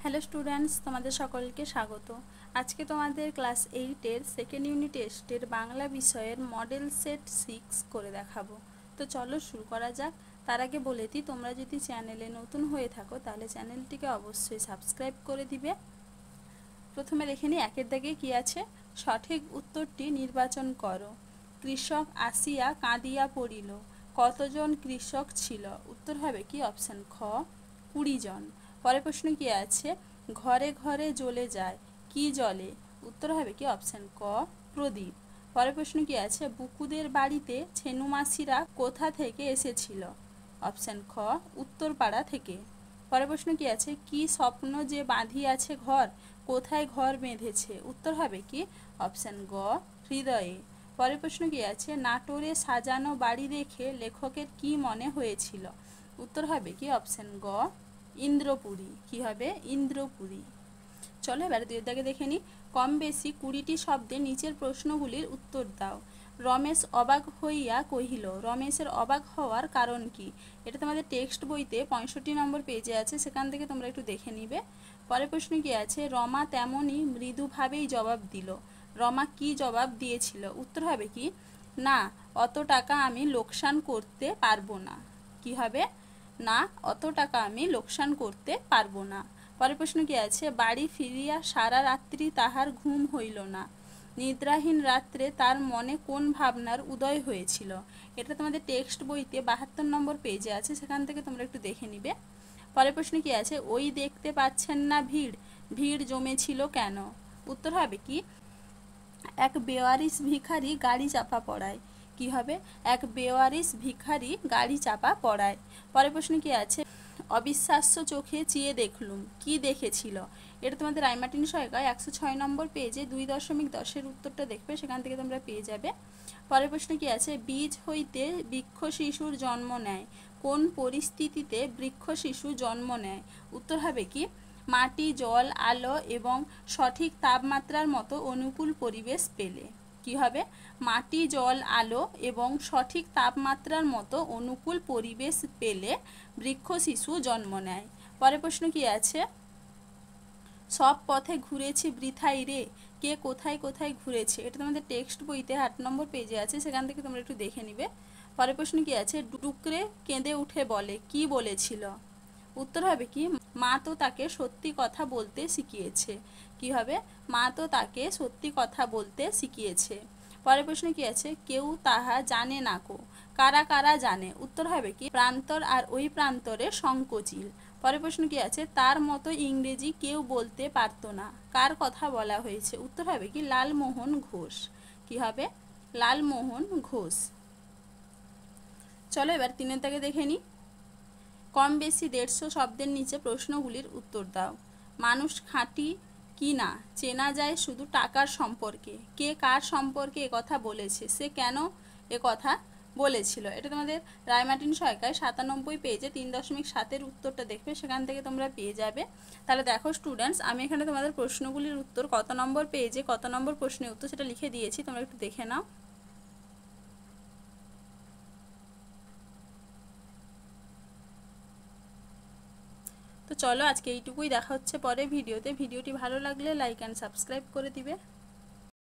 Hello students, তোমাদের সকলকে স্বাগত। আজকে তোমাদের ক্লাস 8-এর সেকেন্ড ইউনিট টেস্টের বাংলা বিষয়ের মডেল সেট 6 করে দেখাবো। তো চলো শুরু করা যাক। তার আগে বলে দিই, তোমরা যদি চ্যানেলে নতুন হয়ে থাকো তাহলে চ্যানেলটিকে অবশ্যই সাবস্ক্রাইব করে দিবে। প্রথমে দেখে নিই একের দাগে কি আছে। সঠিক উত্তরটি নির্বাচন করো। কৃষক আসিয়া কাঁদিয়া পড়িল। কতজন কৃষক ছিল? উত্তর হবে কি অপশান খ 20 জন। পরের প্রশ্ন কি আছে। ঘরে ঘরে জ্বলে যায়, কি জ্বলে? উত্তর হবে কি অপশান ক প্রদীপ। পরের প্রশ্ন কি আছে। বুকুদের বাড়িতে ছেনুমাসিরা কোথা থেকে এসেছিল? অপশান খ উত্তরপাড়া থেকে। পরের প্রশ্ন কি আছে। কি স্বপ্ন যে বাঁধিয়াছে ঘর, কোথায় ঘর বেঁধেছে? উত্তর হবে কি অপশান গ হৃদয়ে। পরের প্রশ্ন কি আছে। নাটোরে সাজানো বাড়ি দেখে লেখকের কি মনে হয়েছিল? উত্তর হবে কি অপশান গ ইন্দ্রপুরী। কি হবে ইন্দ্রপুরী। চলো এবার দুইয়ের দাগে দেখে নিই। কম বেশি 20টি শব্দে নিচের প্রশ্নগুলির উত্তর দাও। রমেশ অবাক হইয়া কহিল। রমেশের অবাক হওয়ার কারণ কি? এটা তোমাদের টেক্সট বইতে 65 নম্বর পেজে আছে, সেখান থেকে তোমরা একটু দেখে নিবে। পরের প্রশ্ন কি আছে। রমা তেমনই মৃদুভাবেই জবাব দিল। রমা কি জবাব দিয়েছিল? উত্তর হবে কি না, অত টাকা আমি লোকসান করতে পারবো না। কি হবে না, অত টাকা আমি লোকসান করতে পারবো না। পরের প্রশ্ন কি আছে। বাড়ি ফিরিয়া সারা রাত্রি তাহার ঘুম হইল না। নিদ্রাহীন রাত্রে তার মনে কোন ভাবনার উদয় হয়েছিল? এটা তোমাদের টেক্সট বইতে 72 নম্বর পেজে আছে, সেখান থেকে তোমরা একটু দেখে নিবে। পরের প্রশ্ন কি আছে। ওই দেখতে পাচ্ছেন না ভিড়, ভিড় জমেছিল কেন? উত্তর হবে কি এক বেওয়ারিশ ভিখারি গাড়ি চাপা পড়ায়। কি হবে এক বেওয়ারিশ ভিখারি গাড়ি চাপা পড়ায়। পরের প্রশ্ন কি আছে। অবিশ্বাস্য চোখে চেয়ে দেখলুম, কি দেখেছিল? এটা তোমাদের রাইমার্টিন সহায়িকায় 106 নম্বর পেজে 2.10 উত্তরটা দেখবে, সেখান থেকে তোমরা পেয়ে যাবে। পরের প্রশ্ন কি আছে। বীজ হইতে বৃক্ষ শিশুর জন্ম নেয়, কোন পরিস্থিতিতে বৃক্ষ শিশু জন্ম নেয়? উত্তর হবে কি মাটি, জল, আলো এবং সঠিক তাপমাত্রার মতো অনুকূল পরিবেশ পেলে। কি হবে মাটি, জল, আলো এবং সঠিক তাপমাত্রার মতো অনুকূল পরিবেশ পেলে বৃক্ষ শিশু জন্ম নেয়। পরের প্রশ্ন কি আছে। সব পথে ঘুরেছি বৃথাই রে, কে কোথায় কোথায় ঘুরেছে? এটা তোমাদের টেক্সট বইতে 8 নম্বর পেজে আছে, সেখান থেকে তোমরা একটু দেখে নিবে। পরের প্রশ্ন কি আছে। ডুকরে কেঁদে উঠে বলে, কি বলেছিল? উত্তর হবে কি মা তো তাকে সত্যি কথা বলতে শিখিয়েছে। কি হবে মা তো তাকে সত্যি কথা বলতে শিখিয়েছে। পরের প্রশ্ন কি আছে। কেউ তাহা জানে না কো, কারা কারা জানে? উত্তর হবে কি প্রান্তর আর ওই প্রান্তরে সংকোচিল। পরের প্রশ্ন কি আছে। তার মতো ইংরেজি কেউ বলতে পারতো না, কার কথা বলা হয়েছে? উত্তর হবে কি লালমোহন ঘোষ। কি হবে লালমোহন ঘোষ। চলো এবার 3 থেকে দেখে নিই। কম বেশি 150 শব্দের নিচে প্রশ্নগুলির উত্তর দাও। মানুষ খাঁটি কি না চেনা যায় শুধু টাকার সম্পর্কে। কে কার সম্পর্কে একথা বলেছে, সে কেন একথা বলেছিল? এটা তোমাদের রায়মার্টিন সহায়িকায় 97 পেজে 3.7 উত্তরটা দেখবে, সেখান থেকে তোমরা পেয়ে যাবে। তাহলে দেখো স্টুডেন্টস, আমি এখানে তোমাদের প্রশ্নগুলির উত্তর কত নম্বর পেজে কত নম্বর প্রশ্নের উত্তর সেটা লিখে দিয়েছি, তোমরা একটু দেখে নাও। তো চলো আজকে এইটুকুই, দেখা হচ্ছে পরে ভিডিওতে। ভিডিওটি ভালো লাগলে লাইক অ্যান্ড সাবস্ক্রাইব করে দিবে।